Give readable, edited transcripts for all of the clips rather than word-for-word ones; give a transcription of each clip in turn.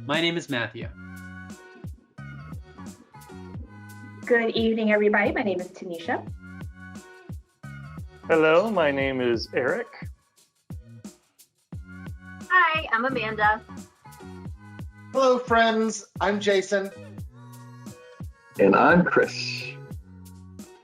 My name is Matthew. Good evening, everybody. My name is Tanisha. Hello, my name is Eric. Hi, I'm Amanda. Hello, friends. I'm Jason. And I'm Chris.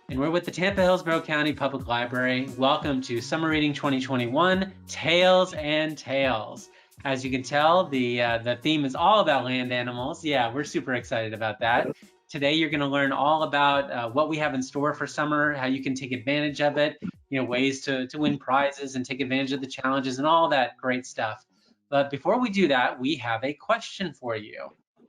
And we're with the Tampa Hillsborough County Public Library. Welcome to Summer Reading 2021, Tales and Tales. As you can tell, the theme is all about land animals. Yeah, we're super excited about that. Today, you're going to learn all about what we have in store for summer, how you can take advantage of it, ways to win prizes and take advantage of the challenges and all that great stuff. But before we do that, we have a question for you.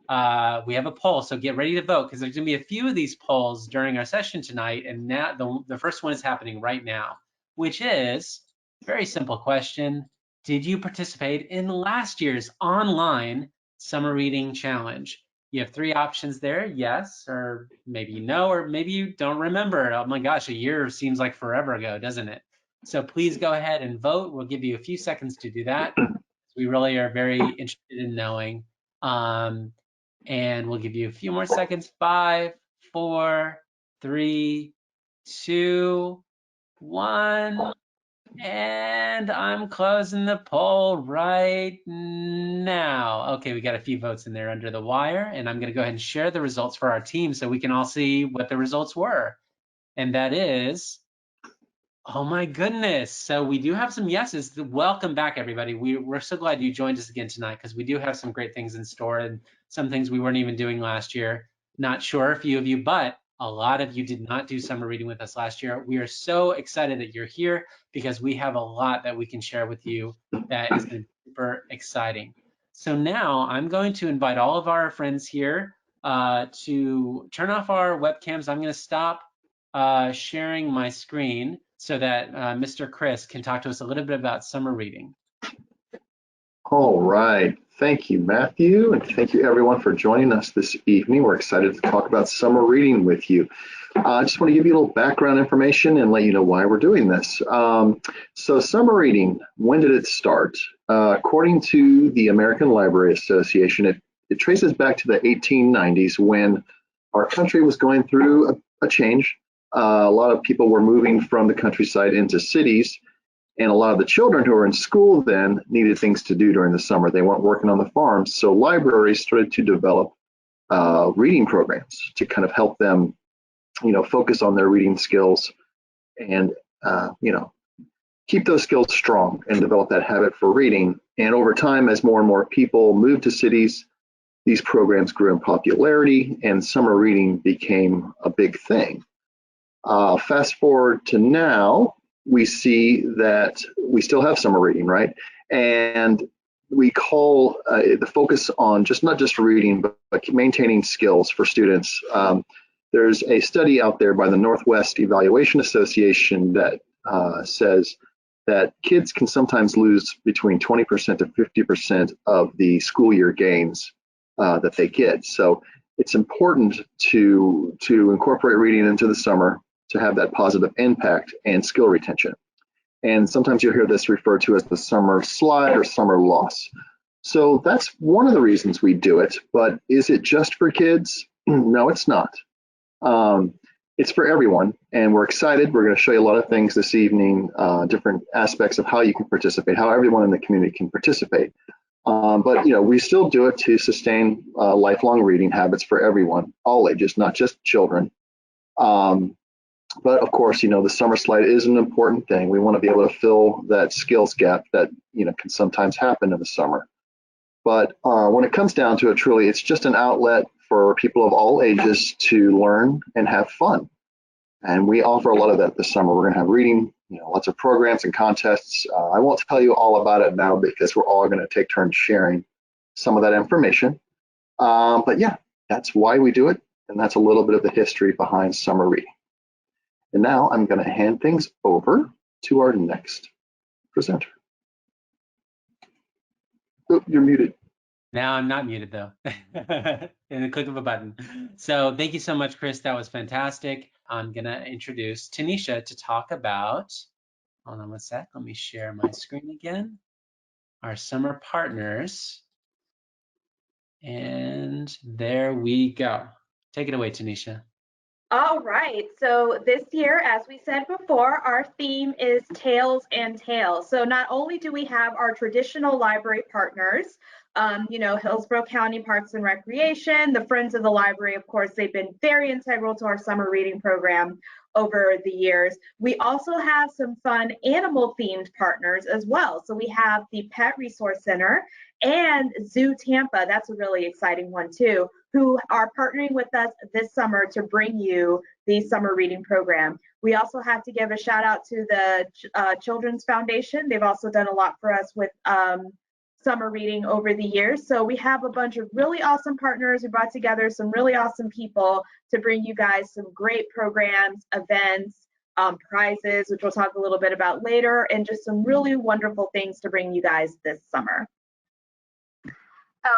We have a poll, so get ready to vote because there's going to be a few of these polls during our session tonight, and now the first one is happening right now, which is a very simple question. Did you participate in last year's online summer reading challenge? You have three options there, yes, or maybe no, or maybe you don't remember. Oh my gosh, a year seems like forever ago, doesn't it? So please go ahead and vote. We'll give you a few seconds to do that. We really are very interested in knowing. And we'll give you a few more seconds. 5, 4, 3, 2, 1. And I'm closing the poll right now. Okay, we got a few votes in there under the wire, and I'm going to go ahead and share the results for our team so we can all see what the results were. And that is, oh my goodness. So we do have some yeses. Welcome back, everybody. We're so glad you joined us again tonight because we do have some great things in store and some things we weren't even doing last year. Not sure a few of you, but a lot of you did not do summer reading with us last year. We are so excited that you're here because we have a lot that we can share with you that is going to be super exciting. So now I'm going to invite all of our friends here to turn off our webcams. I'm going to stop sharing my screen so that Mr. Chris can talk to us a little bit about summer reading. All right. Thank you, Matthew, and thank you everyone for joining us this evening. We're excited to talk about summer reading with you. I just want to give you a little background information and let you know why we're doing this. So summer reading, when did it start? According to the American Library Association, it traces back to the 1890s when our country was going through a change. A lot of people were moving from the countryside into cities, and a lot of the children who were in school then needed things to do during the summer. They weren't working on the farms, so libraries started to develop reading programs to kind of help them, focus on their reading skills and, keep those skills strong and develop that habit for reading. And over time, as more and more people moved to cities, these programs grew in popularity and summer reading became a big thing. Fast forward to now, we see that we still have summer reading, right? And we call the focus on not just reading, but maintaining skills for students. There's a study out there by the Northwest Evaluation Association that says that kids can sometimes lose between 20% to 50% of the school year gains that they get. So it's important to incorporate reading into the summer to have that positive impact and skill retention. And sometimes you'll hear this referred to as the summer slide or summer loss. So that's one of the reasons we do it, but is it just for kids? No, it's not. It's for everyone, and we're excited. We're going to show you a lot of things this evening, different aspects of how you can participate, how everyone in the community can participate. But we still do it to sustain lifelong reading habits for everyone, all ages, not just children. But of course, the summer slide is an important thing. We want to be able to fill that skills gap that, can sometimes happen in the summer. But when it comes down to it, truly, it's just an outlet for people of all ages to learn and have fun. And we offer a lot of that this summer. We're going to have reading, lots of programs and contests. I won't tell you all about it now because we're all going to take turns sharing some of that information. But yeah, that's why we do it. And that's a little bit of the history behind summer reading. And now I'm going to hand things over to our next presenter. Oh, you're muted. Now I'm not muted though, in the click of a button. So thank you so much, Chris. That was fantastic. I'm going to introduce Tanisha to talk about, hold on one sec, let me share my screen again. Our summer partners. And there we go. Take it away, Tanisha. All right, so this year, as we said before, our theme is Tales and Tales. So not only do we have our traditional library partners, Hillsborough County Parks and Recreation, the Friends of the Library, of course, they've been very integral to our summer reading program over the years. We also have some fun animal themed partners as well. So we have the Pet Resource Center and Zoo Tampa, that's a really exciting one too, who are partnering with us this summer to bring you the summer reading program. We also have to give a shout out to the Children's Foundation. They've also done a lot for us with summer reading over the years. So we have a bunch of really awesome partners. We brought together some really awesome people to bring you guys some great programs, events, prizes, which we'll talk a little bit about later, and just some really wonderful things to bring you guys this summer.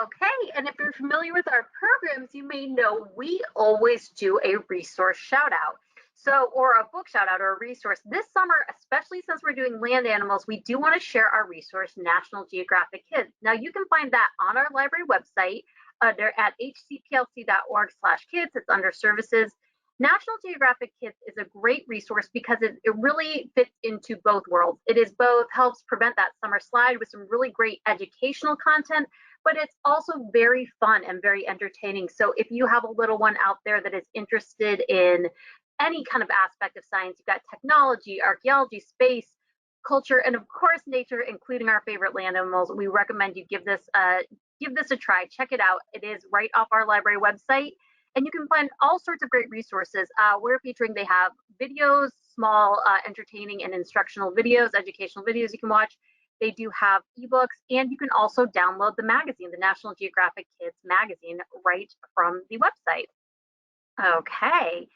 Okay, and if you're familiar with our programs, you may know we always do a resource shout out. So, or a book shout out or a resource. This summer, especially since we're doing land animals, we do want to share our resource, National Geographic Kids. Now, you can find that on our library website at hcplc.org/kids. It's under services. National Geographic Kids is a great resource because it really fits into both worlds. It is both helps prevent that summer slide with some really great educational content, but it's also very fun and very entertaining. So if you have a little one out there that is interested in any kind of aspect of science, you've got technology, archaeology, space, culture, and of course nature, including our favorite land animals, we recommend you give this a try. Check it out. It is right off our library website, and you can find all sorts of great resources. We're featuring, they have videos, small entertaining and instructional videos, educational videos you can watch. They do have ebooks, and you can also download the magazine, the National Geographic Kids magazine, right from the website. Okay,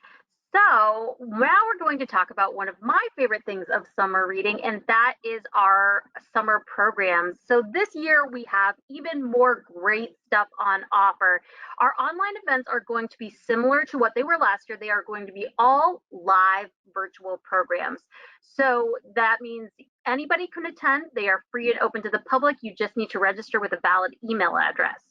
so now we're going to talk about one of my favorite things of summer reading, and that is our summer programs. So this year we have even more great stuff on offer. Our online events are going to be similar to what they were last year. They are going to be all live virtual programs. So that means anybody can attend. They are free and open to the public. You just need to register with a valid email address.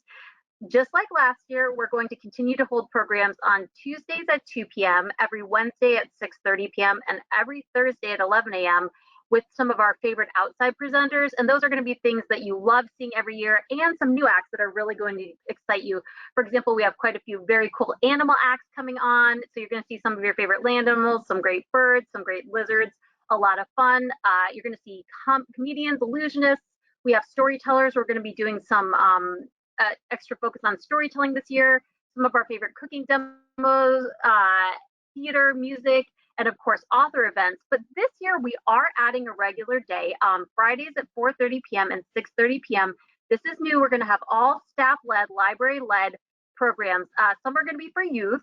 Just like last year, we're going to continue to hold programs on Tuesdays at 2 p.m., every Wednesday at 6:30 p.m., and every Thursday at 11 a.m. with some of our favorite outside presenters. And those are going to be things that you love seeing every year, and some new acts that are really going to excite you. For example, we have quite a few very cool animal acts coming on. So you're going to see some of your favorite land animals, some great birds, some great lizards, a lot of fun. You're going to see comedians, illusionists. We have storytellers. We're going to be doing some extra focus on storytelling this year, some of our favorite cooking demos, theater, music, and of course author events. But this year we are adding a regular day on Fridays at 4:30 p.m. and 6:30 p.m. This is new. We're going to have all staff-led, library-led programs. Some are going to be for youth,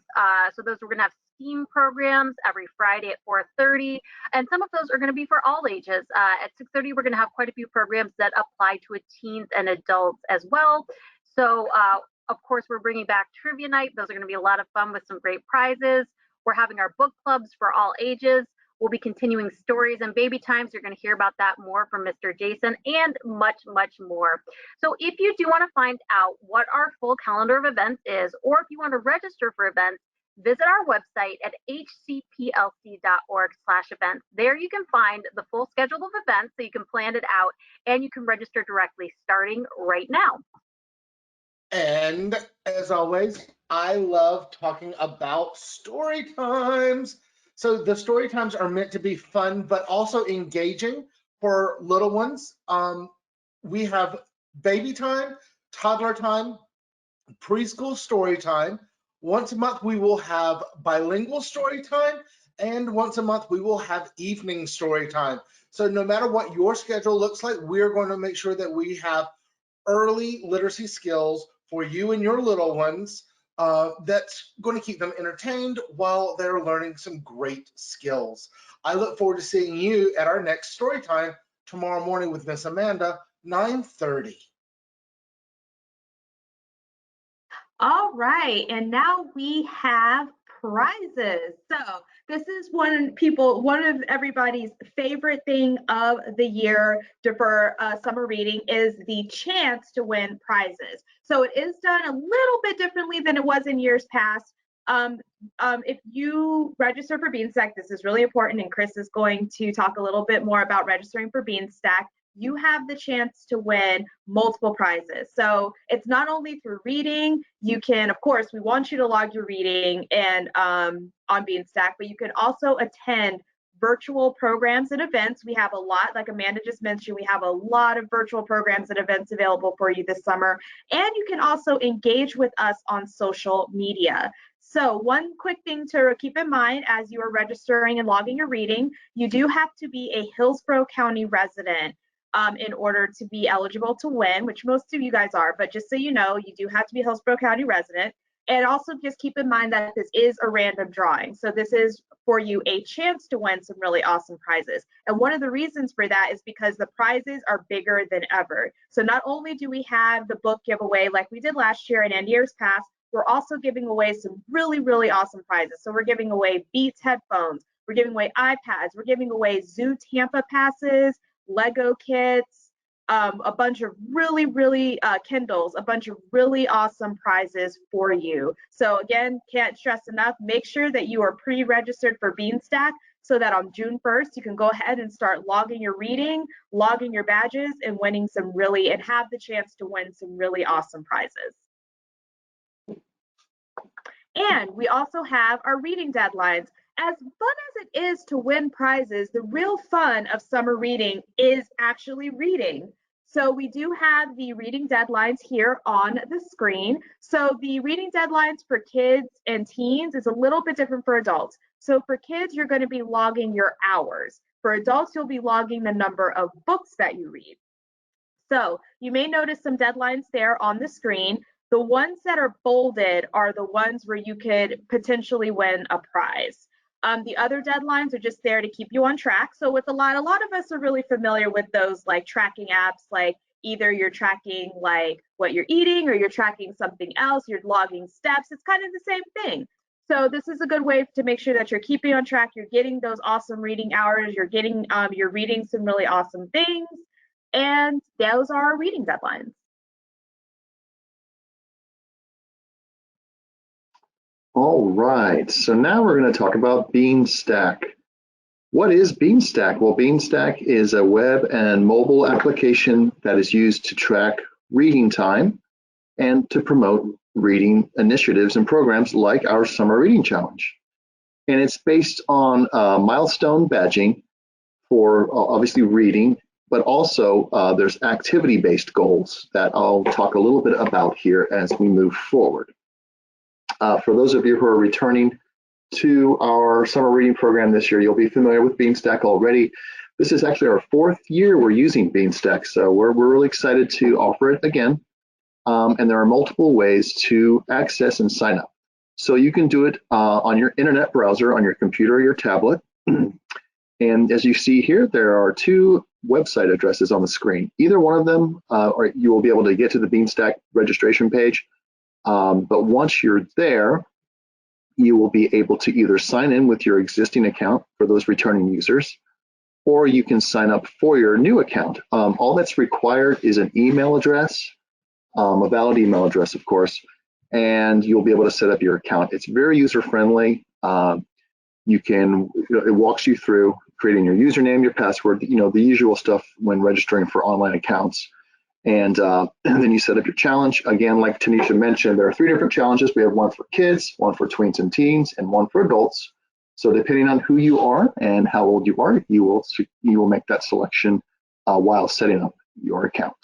so those we're going to have STEAM programs every Friday at 4:30, and some of those are going to be for all ages. At 6:30, we're going to have quite a few programs that apply to teens and adults as well. So, of course, we're bringing back trivia night. Those are going to be a lot of fun with some great prizes. We're having our book clubs for all ages. We'll be continuing stories and baby times. You're going to hear about that more from Mr. Jason, and much, much more. So if you do want to find out what our full calendar of events is, or if you want to register for events, visit our website at hcplc.org/events. There you can find the full schedule of events so you can plan it out, and you can register directly starting right now. And as always, I love talking about story times. So the story times are meant to be fun, but also engaging for little ones. We have baby time, toddler time, preschool story time. Once a month, we will have bilingual story time. And once a month, we will have evening story time. So no matter what your schedule looks like, we're going to make sure that we have early literacy skills for you and your little ones that's going to keep them entertained while they're learning some great skills. I look forward to seeing you at our next story time tomorrow morning with Miss Amanda, 9:30. All right, and now we have prizes. So this is one of everybody's favorite thing of the year for summer reading is the chance to win prizes. So it is done a little bit differently than it was in years past. If you register for Beanstack, this is really important, and Chris is going to talk a little bit more about registering for Beanstack. You have the chance to win multiple prizes. So it's not only through reading. You can, of course, we want you to log your reading and on Beanstack, but you can also attend virtual programs and events. We have a lot, like Amanda just mentioned, we have a lot of virtual programs and events available for you this summer. And you can also engage with us on social media. So one quick thing to keep in mind as you are registering and logging your reading, you do have to be a Hillsborough County resident in order to be eligible to win, which most of you guys are, but just so you know, you do have to be a Hillsborough County resident. And also just keep in mind that this is a random drawing. So this is for you a chance to win some really awesome prizes. And one of the reasons for that is because the prizes are bigger than ever. So not only do we have the book giveaway like we did last year and in years past, we're also giving away some really, really awesome prizes. So we're giving away Beats headphones, we're giving away iPads, we're giving away Zoo Tampa passes, Lego kits, a bunch of really Kindles, a bunch of really awesome prizes for you. So again, can't stress enough, make sure that you are pre-registered for Beanstack so that on June 1st, you can go ahead and start logging your reading, logging your badges, and winning and have the chance to win some really awesome prizes. And we also have our reading deadlines. As fun as it is to win prizes, the real fun of summer reading is actually reading. So we do have the reading deadlines here on the screen. So the reading deadlines for kids and teens is a little bit different for adults. So for kids, you're going to be logging your hours. For adults, you'll be logging the number of books that you read. So you may notice some deadlines there on the screen. The ones that are bolded are the ones where you could potentially win a prize. The other deadlines are just there to keep you on track. So with a lot of us are really familiar with those like tracking apps, like either you're tracking like what you're eating or you're tracking something else, you're logging steps. It's kind of the same thing. So this is a good way to make sure that you're keeping on track. You're getting those awesome reading hours. You're reading some really awesome things. And those are our reading deadlines. All right, so now we're going to talk about Beanstack. What is Beanstack? Well, Beanstack is a web and mobile application that is used to track reading time and to promote reading initiatives and programs like our Summer Reading Challenge. And it's based on milestone badging for obviously reading, but also there's activity-based goals that I'll talk a little bit about here as we move forward. For those of you who are returning to our summer reading program this year, you'll be familiar with Beanstack already. This is actually our 4th year we're using Beanstack, so we're really excited to offer it again. And there are multiple ways to access and sign up. So you can do it on your internet browser, on your computer or your tablet. And as you see here, there are 2 website addresses on the screen. Either one of them, or you will be able to get to the Beanstack registration page. But once you're there, you will be able to either sign in with your existing account for those returning users, or you can sign up for your new account. All that's required is an email address, a valid email address, of course, and you'll be able to set up your account. It's very user-friendly. It walks you through creating your username, your password, the usual stuff when registering for online accounts. And then you set up your challenge. Again, like Tanisha mentioned, there are 3 different challenges. We have one for kids, one for tweens and teens, and one for adults. So depending on who you are and how old you are, you will make that selection while setting up your account.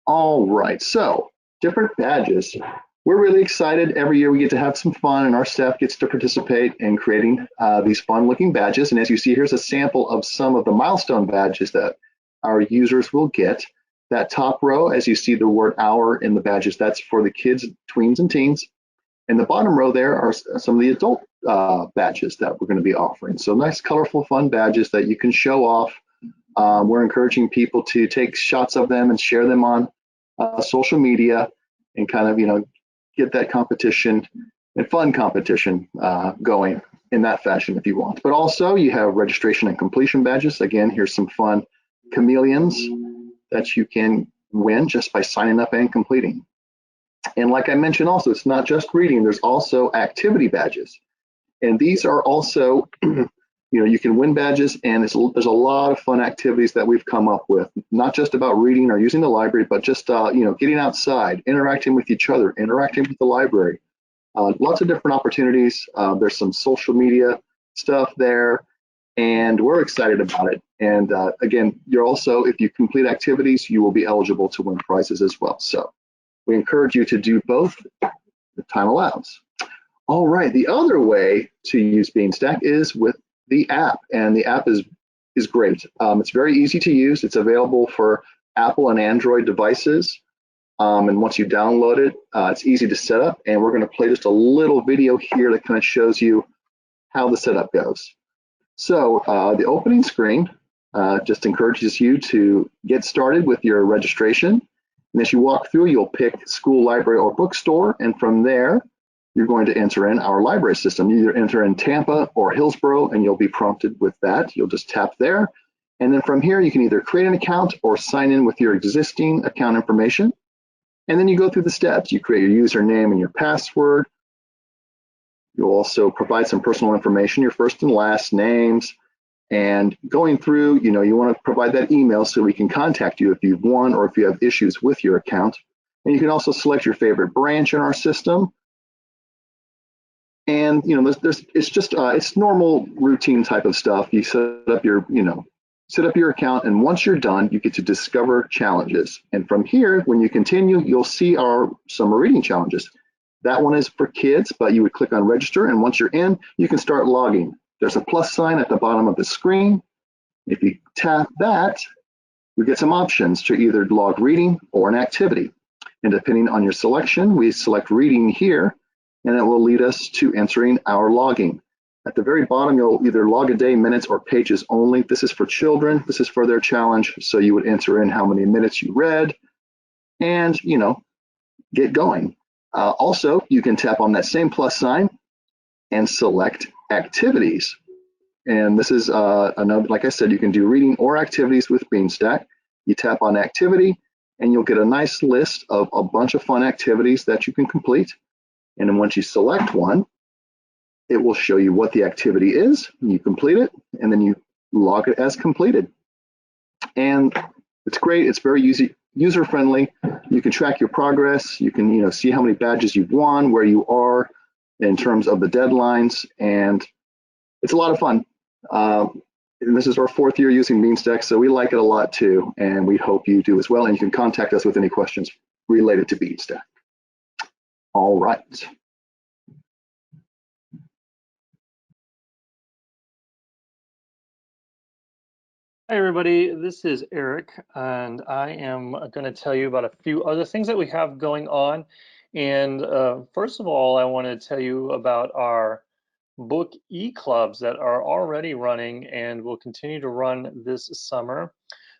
All right, so different badges. We're really excited. Every year we get to have some fun, and our staff gets to participate in creating these fun-looking badges. And as you see, here's a sample of some of the milestone badges that our users will get. That top row, as you see the word hour in the badges, that's for the kids, tweens, and teens. And the bottom row there are some of the adult badges that we're going to be offering. So nice, colorful, fun badges that you can show off. We're encouraging people to take shots of them and share them on social media and kind of, get that competition and fun competition going in that fashion if you want. But also you have registration and completion badges. Again, here's some fun chameleons that you can win just by signing up and completing. And like I mentioned also, it's not just reading, there's also activity badges. And these are also, you can win badges, and there's a lot of fun activities that we've come up with, not just about reading or using the library, but just, getting outside, interacting with each other, interacting with the library. Lots of different opportunities. There's some social media stuff there, and we're excited about it. And again, you're also, if you complete activities, you will be eligible to win prizes as well. So we encourage you to do both if time allows. All right, the other way to use Beanstack is with the app, and the app is great. It's very easy to use. It's available for Apple and Android devices. And once you download it, it's easy to set up. And we're going to play just a little video here that kind of shows you how the setup goes. So the opening screen just encourages you to get started with your registration. And as you walk through, you'll pick school, library, or bookstore. And from there, you're going to enter in our library system. You either enter in Tampa or Hillsborough, and you'll be prompted with that. You'll just tap there. And then from here, you can either create an account or sign in with your existing account information. And then you go through the steps. You create your username and your password. You'll also provide some personal information, your first and last names. And going through, you want to provide that email so we can contact you if you've won or if you have issues with your account. And you can also select your favorite branch in our system. And it's normal routine type of stuff. You set up your account, and once you're done, you get to discover challenges. And from here, when you continue, you'll see our summer reading challenges. That one is for kids, but you would click on register, and once you're in, you can start logging. There's a plus sign at the bottom of the screen. If you tap that, you get some options to either log reading or an activity. And depending on your selection, we select reading here, and it will lead us to entering our logging. At the very bottom, you'll either log a day, minutes, or pages only. This is for children. This is for their challenge. So you would enter in how many minutes you read and, get going. Also, you can tap on that same plus sign and select activities. And this is another, like I said, you can do reading or activities with Beanstack. You tap on activity, and you'll get a nice list of a bunch of fun activities that you can complete. And then once you select one, it will show you what the activity is, and you complete it, and then you log it as completed. And it's great. It's very user-friendly. You can track your progress. You can, see how many badges you've won, where you are in terms of the deadlines, and it's a lot of fun. And this is our 4th year using Beanstack, so we like it a lot too, and we hope you do as well. And you can contact us with any questions related to Beanstack. All right. Hi, everybody. This is Eric, and I am going to tell you about a few other things that we have going on. And first of all, I want to tell you about our book e-clubs that are already running and will continue to run this summer.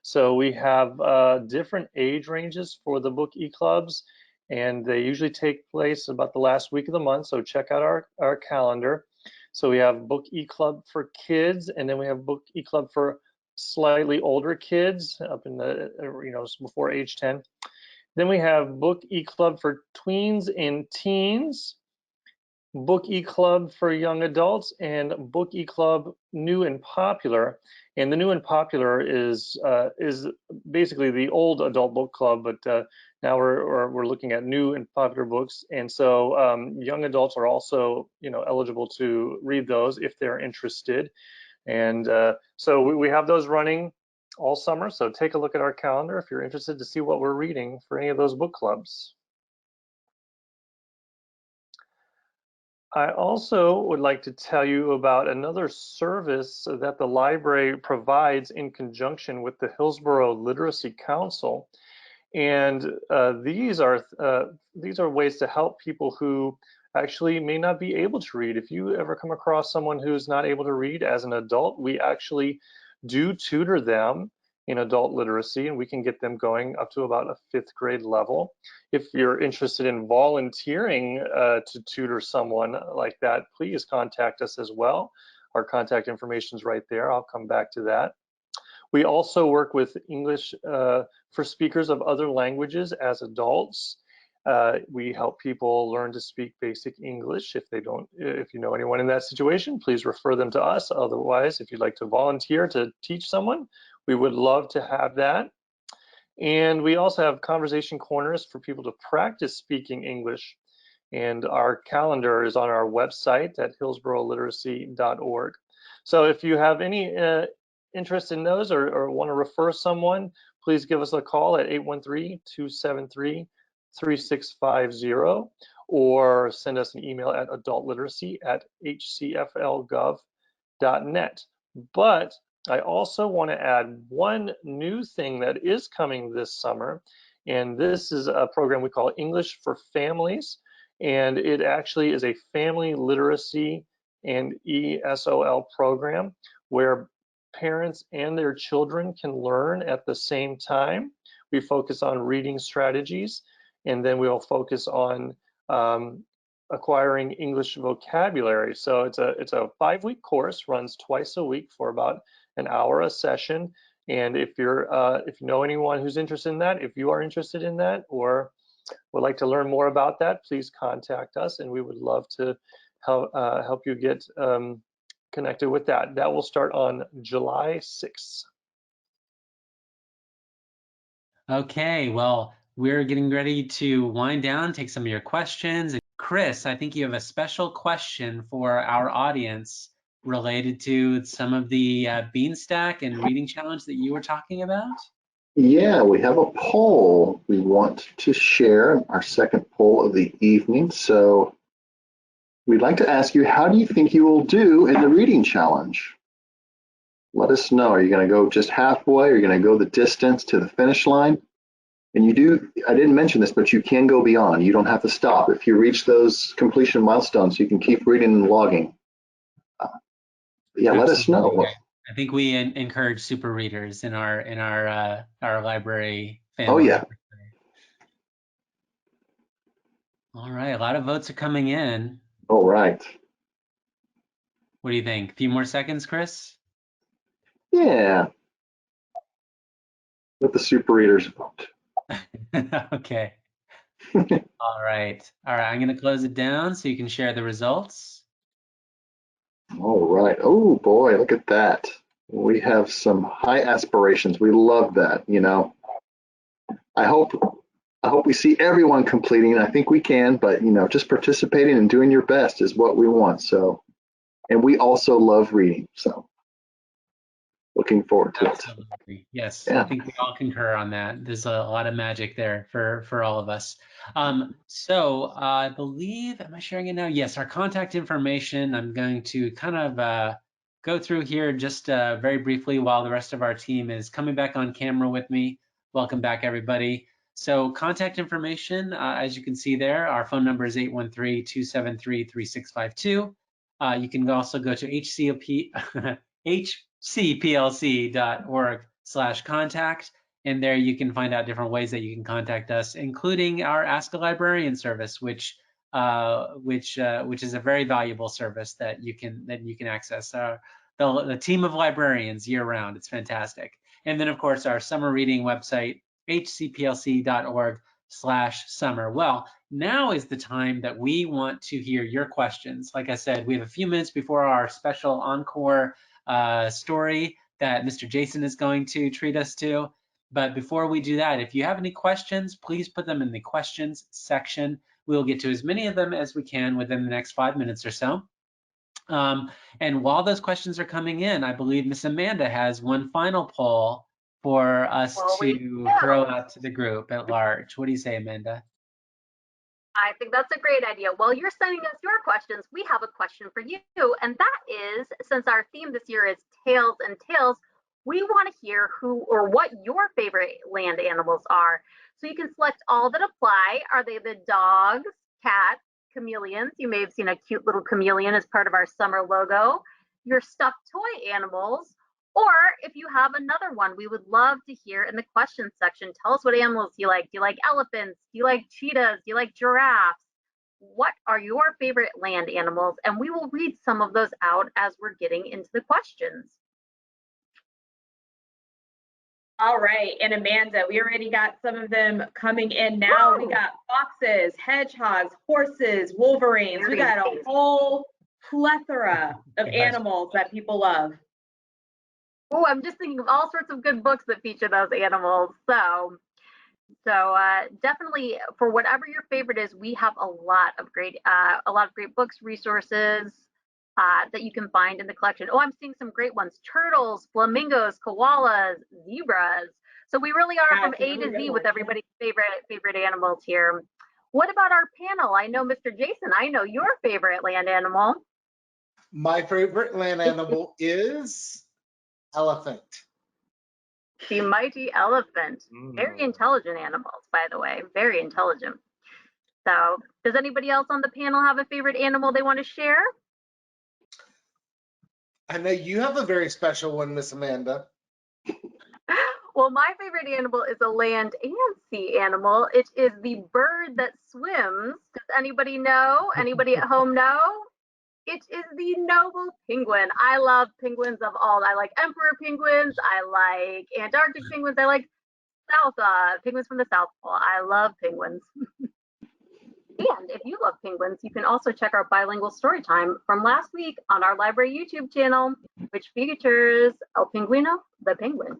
So we have different age ranges for the book e-clubs, and they usually take place about the last week of the month. So check out our calendar. So we have book e-club for kids, and then we have book e-club for slightly older kids up in the before age 10. Then we have book e-club for tweens and teens, book e-club for young adults, and book e-club new and popular. And the new and popular is basically the old adult book club, but now we're looking at new and popular books. And so young adults are also eligible to read those if they're interested. And so we have those running all summer. So take a look at our calendar if you're interested to see what we're reading for any of those book clubs. I also would like to tell you about another service that the library provides in conjunction with the Hillsborough Literacy Council. And these are ways to help people who actually may not be able to read. If you ever come across someone who's not able to read as an adult, we actually do tutor them in adult literacy, and we can get them going up to about a 5th grade level. If you're interested in volunteering to tutor someone like that, please contact us as well. Our contact information is right there. I'll come back to that. We also work with English for speakers of other languages as adults. We help people learn to speak basic English. If you know anyone in that situation, please refer them to us. Otherwise, if you'd like to volunteer to teach someone, we would love to have that. And we also have conversation corners for people to practice speaking English. And our calendar is on our website at hillsboroliteracy.org. So if you have any interest in those or want to refer someone, please give us a call at 813-273-3650 or send us an email at adultliteracy@hcflgov.net. But I also want to add one new thing that is coming this summer, and this is a program we call English for Families, and it actually is a family literacy and ESOL program where parents and their children can learn at the same time. We focus on reading strategies, and then we'll focus on acquiring English vocabulary. So it's a 5-week course, runs twice a week for about an hour a session. And if you know anyone who's interested in that, if you are interested in that or would like to learn more about that, please contact us, and we would love to help you get connected with that. That will start on July 6th. Okay, well, we're getting ready to wind down, take some of your questions. Chris, I think you have a special question for our audience related to some of the Beanstack and reading challenge that you were talking about. Yeah, we have a poll we want to share, our second poll of the evening. So we'd like to ask you, how do you think you will do in the reading challenge? Let us know. Are you going to go just halfway? Are you going to go the distance to the finish line? And I didn't mention this, but you can go beyond. You don't have to stop. If you reach those completion milestones, you can keep reading and logging. Yeah, let us know. I think we encourage super readers in our library family. Oh yeah. All right, a lot of votes are coming in. All right. What do you think? A few more seconds, Chris? Yeah. Let the super readers vote. Okay. All right. I'm going to close it down so you can share the results. All right. Oh boy, look at that. We have some high aspirations. We love that, you know. I hope we see everyone completing. I think we can, but you know, just participating and doing your best is what we want. So, and we also love reading. So, looking forward to Absolutely. it. Yes, Yeah. I think we all concur on that. There's a lot of magic there for all of us. So I believe, am I sharing it now? Yes, our contact information, I'm going to kind of go through here just very briefly while the rest of our team is coming back on camera with me. Welcome back, everybody. So contact information, as you can see there, our phone number is 813-273-3652. You can also go to hcplc.org/contact, and there you can find out different ways that you can contact us, including our Ask a Librarian service, which is a very valuable service that you can access. The team of librarians year round. It's fantastic. And then of course our summer reading website, hcplc.org/summer. Well, now is the time that we want to hear your questions. Like I said, we have a few minutes before our special encore story that Mr. Jason is going to treat us to. But before we do that, if you have any questions, please put them in the questions section. We'll get to as many of them as we can within the next 5 minutes or so. And while those questions are coming in, I believe Miss Amanda has one final poll for us to throw out to the group at large. What do you say, Amanda? I think that's a great idea. While you're sending us your questions, we have a question for you. And that is, since our theme this year is Tales and Tales, we want to hear who or what your favorite land animals are. So you can select all that apply. Are they the dogs, cats, chameleons? You may have seen a cute little chameleon as part of our summer logo. Your stuffed toy animals, Or if you have another one, we would love to hear in the questions section. Tell us what animals you like. Do you like elephants? Do you like cheetahs? Do you like giraffes? What are your favorite land animals? And we will read some of those out as we're getting into the questions. All right, and Amanda, we already got some of them coming in now. We got foxes, hedgehogs, horses, wolverines. We got a whole plethora of animals that people love. Oh, I'm just thinking of all sorts of good books that feature those animals. So definitely, for whatever your favorite is, we have a lot of great books, resources that you can find in the collection. Oh, I'm seeing some great ones: turtles, flamingos, koalas, zebras. So we really are from A to Z with everybody's favorite animals here. What about our panel? I know, Mr. Jason, I know your favorite land animal. My favorite land animal is elephant. The mighty elephant. Very intelligent animals, by the way. Very intelligent. So, does anybody else on the panel have a favorite animal they want to share? I know you have a very special one, Miss Amanda. Well, my favorite animal is a land and sea animal. It is the bird that swims. Does anybody know? Anybody at home know? It is the noble penguin. I love penguins of all. I like emperor penguins. I like Antarctic penguins. I like penguins from the South Pole. I love penguins. And if you love penguins, you can also check our bilingual story time from last week on our library YouTube channel, which features El Pingüino, the penguin.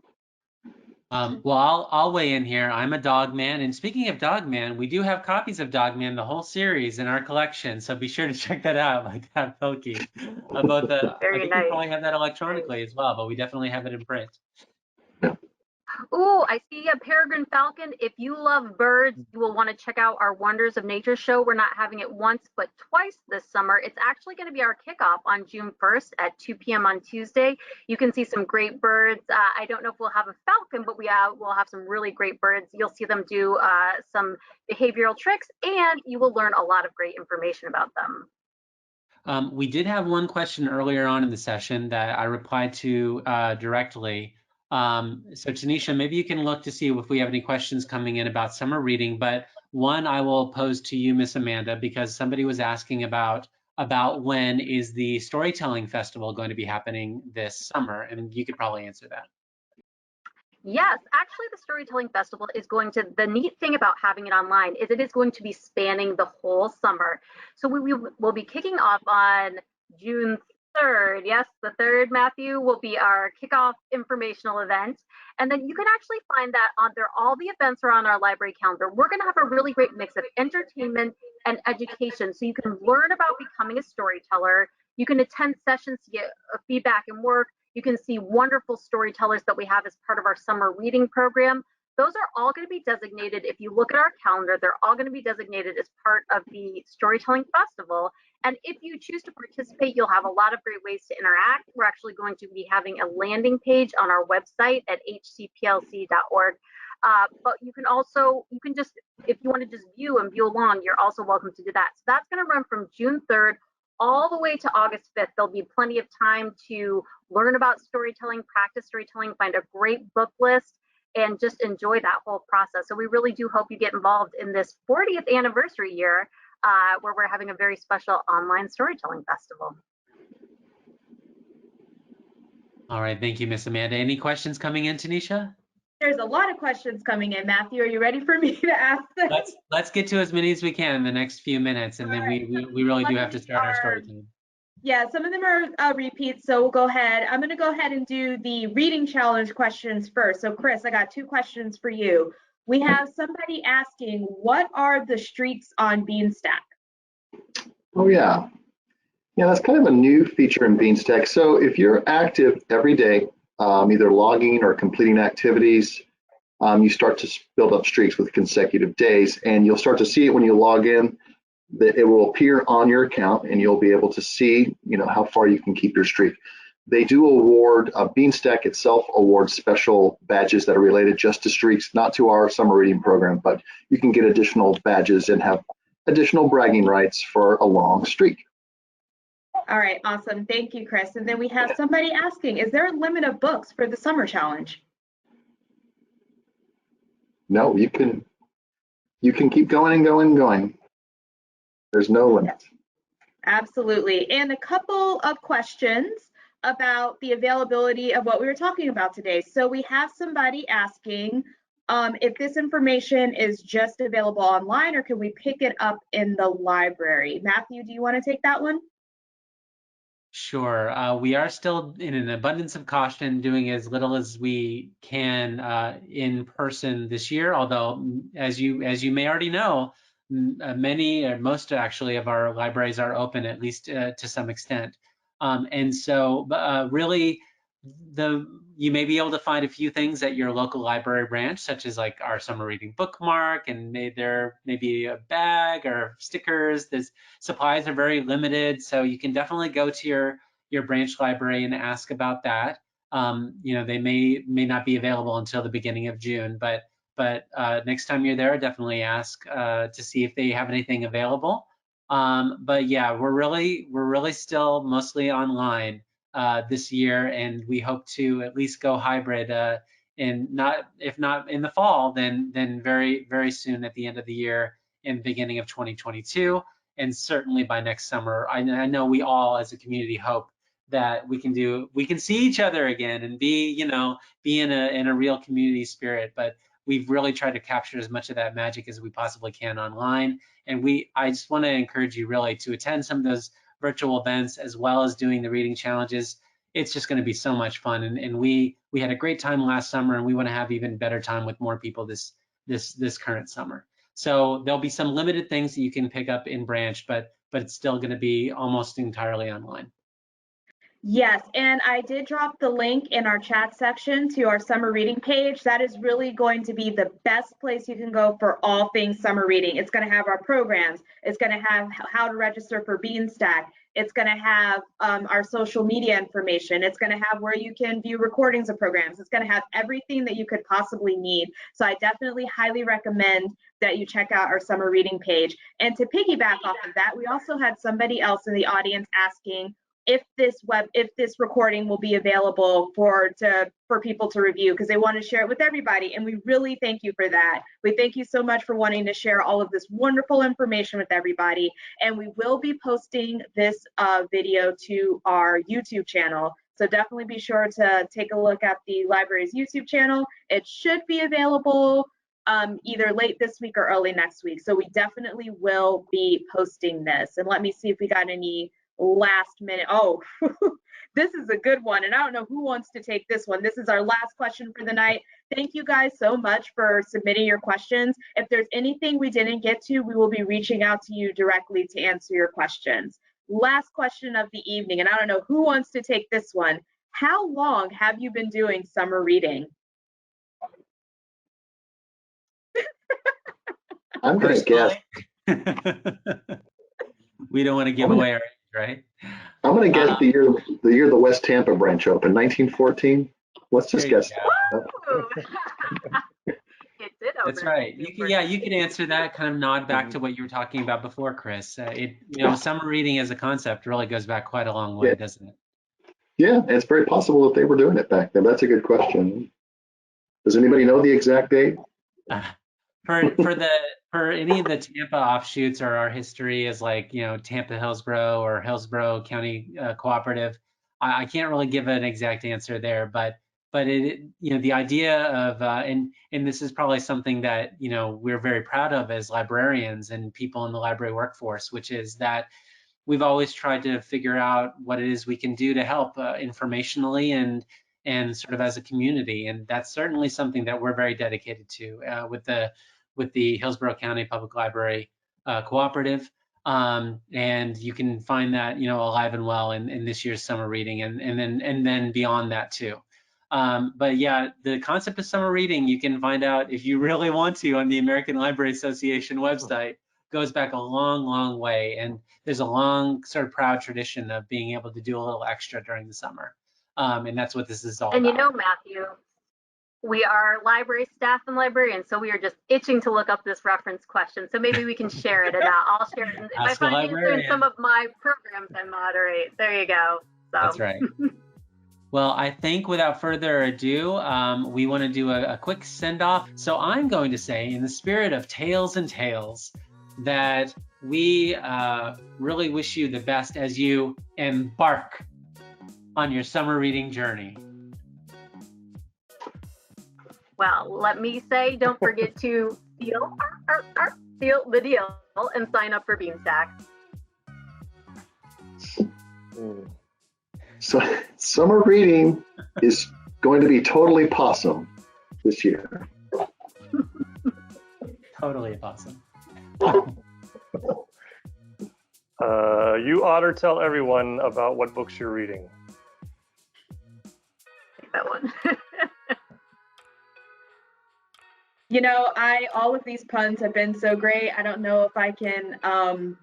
Well, I'll weigh in here. I'm a dog man, and speaking of dog man, we do have copies of Dog Man, the whole series, in our collection. So be sure to check that out, like that Pilkey. I think we probably have that electronically as well, but we definitely have it in print. Oh, I see a peregrine falcon. If you love birds, you will want to check out our Wonders of Nature show. We're not having it once, but twice this summer. It's actually going to be our kickoff on June 1st at 2 p.m. on Tuesday. You can see some great birds. I don't know if we'll have a falcon, but we'll have some really great birds. You'll see them do some behavioral tricks, and you will learn a lot of great information about them. We did have one question earlier on in the session that I replied to directly. So Tanisha, maybe you can look to see if we have any questions coming in about summer reading, but one I will pose to you, Miss Amanda, because somebody was asking about when is the storytelling festival going to be happening this summer, and you could probably answer that. Yes, actually the Storytelling Festival is the neat thing about having it online is it is going to be spanning the whole summer. So we will be kicking off on June 3rd. Yes, the 3rd, Matthew, will be our kickoff informational event. And then you can actually find that on there. All the events are on our library calendar. We're going to have a really great mix of entertainment and education. So you can learn about becoming a storyteller. You can attend sessions to get feedback and work. You can see wonderful storytellers that we have as part of our summer reading program. Those are all going to be designated. If you look at our calendar, they're all going to be designated as part of the Storytelling Festival. And if you choose to participate, you'll have a lot of great ways to interact. We're actually going to be having a landing page on our website at hcplc.org. But you can just, if you want to just view along, you're also welcome to do that. So that's going to run from June 3rd all the way to August 5th. There'll be plenty of time to learn about storytelling, practice storytelling, find a great book list, and just enjoy that whole process. So we really do hope you get involved in this 40th anniversary year where we're having a very special online storytelling festival. All right, thank you, Miss Amanda. Any questions coming in, Tanisha? There's a lot of questions coming in. Matthew, are you ready for me to ask them? Let's get to as many as we can in the next few minutes, and then we really do have to start our story time. Yeah, some of them are repeats, so we'll go ahead. I'm going to go ahead and do the reading challenge questions first. So Chris, I got 2 questions for you. We have somebody asking, what are the streaks on Beanstack? Oh, yeah. Yeah, that's kind of a new feature in Beanstack. So if you're active every day, either logging or completing activities, you start to build up streaks with consecutive days, and you'll start to see it when you log in. That it will appear on your account, and you'll be able to see, how far you can keep your streak. They do award, Beanstack itself awards special badges that are related just to streaks, not to our summer reading program, but you can get additional badges and have additional bragging rights for a long streak. All right, awesome. Thank you, Chris. And then we have somebody asking, is there a limit of books for the summer challenge? No, you can keep going and going and going. There's no limit. Absolutely. And a couple of questions about the availability of what we were talking about today. So we have somebody asking if this information is just available online or can we pick it up in the library? Matthew, do you want to take that one? Sure. We are still in an abundance of caution doing as little as we can in person this year, although as you may already know, many or most actually of our libraries are open at least to some extent. And so really you may be able to find a few things at your local library branch, such as like our summer reading bookmark, and there may be a bag or stickers. Supplies are very limited, so you can definitely go to your branch library and ask about that. They may not be available until the beginning of June, but next time you're there, definitely ask to see if they have anything available. But yeah, we're really still mostly online this year, and we hope to at least go hybrid if not in the fall, then very, very soon at the end of the year and beginning of 2022, and certainly by next summer. I know we all as a community hope that we can see each other again and be in a real community spirit, but we've really tried to capture as much of that magic as we possibly can online. And I just want to encourage you really to attend some of those virtual events as well as doing the reading challenges. It's just going to be so much fun, and we had a great time last summer, and we want to have even better time with more people this current summer. So there'll be some limited things that you can pick up in branch, but it's still going to be almost entirely online. Yes, and I did drop the link in our chat section to our summer reading page. That is really going to be the best place you can go for all things summer reading. It's going to have our programs. It's going to have how to register for Beanstack. It's going to have our social media information. It's going to have where you can view recordings of programs. It's going to have everything that you could possibly need. So I definitely highly recommend that you check out our summer reading page. And to piggyback off of that, we also had somebody else in the audience asking if this recording will be available for people to review, because they want to share it with everybody, and we really thank you for that. We thank you so much for wanting to share all of this wonderful information with everybody, and we will be posting this video to our YouTube channel. So definitely be sure to take a look at the library's YouTube channel. It should be available either late this week or early next week. So we definitely will be posting this. And let me see if we got any last minute. Oh, this is a good one, and I don't know who wants to take this one. This is our last question for the night. Thank you guys so much for submitting your questions. If there's anything we didn't get to, we will be reaching out to you directly to answer your questions. Last question of the evening, and I don't know who wants to take this one. How long have you been doing summer reading? I'm going to guess. We don't want to give away our age, right? I'm going to guess the year the West Tampa branch opened, 1914. Let's just guess. That's right. You could answer that, kind of nod back to what you were talking about before, Chris. Summer reading as a concept really goes back quite a long way, doesn't it? Yeah, it's very possible that they were doing it back then. That's a good question. Does anybody know the exact date? For any of the Tampa offshoots or our history as like, Tampa Hillsborough or Hillsborough County Cooperative, I can't really give an exact answer there, but the idea of and this is probably something that we're very proud of as librarians and people in the library workforce, which is that we've always tried to figure out what it is we can do to help informationally and sort of as a community, and that's certainly something that we're very dedicated to with the Hillsborough County Public Library Cooperative. And you can find that alive and well in this year's summer reading and then beyond that too. But yeah, the concept of summer reading, you can find out if you really want to on the American Library Association website. Goes back a long, long way, and there's a long sort of proud tradition of being able to do a little extra during the summer. And that's what this is all about. And Matthew, We are library staff and librarians, so we are just itching to look up this reference question. So maybe we can share it, and I'll share it. If I Ask a find the answer in librarian. some of my programs I moderate, there you go. So. That's right. Well, I think without further ado, we want to do a quick send-off. So I'm going to say, in the spirit of Tales and Tales, that we really wish you the best as you embark on your summer reading journey. Well, let me say, don't forget to seal the deal and sign up for Beanstack. So summer reading is going to be totally possum this year. Totally awesome. You ought to tell everyone about what books you're reading. Take that one. You know, all of these puns have been so great. I don't know if I can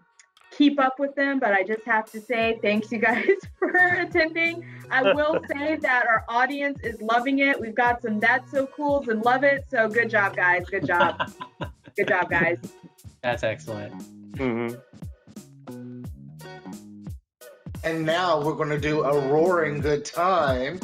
keep up with them, but I just have to say thanks you guys for attending. I will say that our audience is loving it. We've got some That's So Cools and love it. So good job, guys. Good job. Good job, guys. That's excellent. Mm-hmm. And now we're going to do a roaring good time.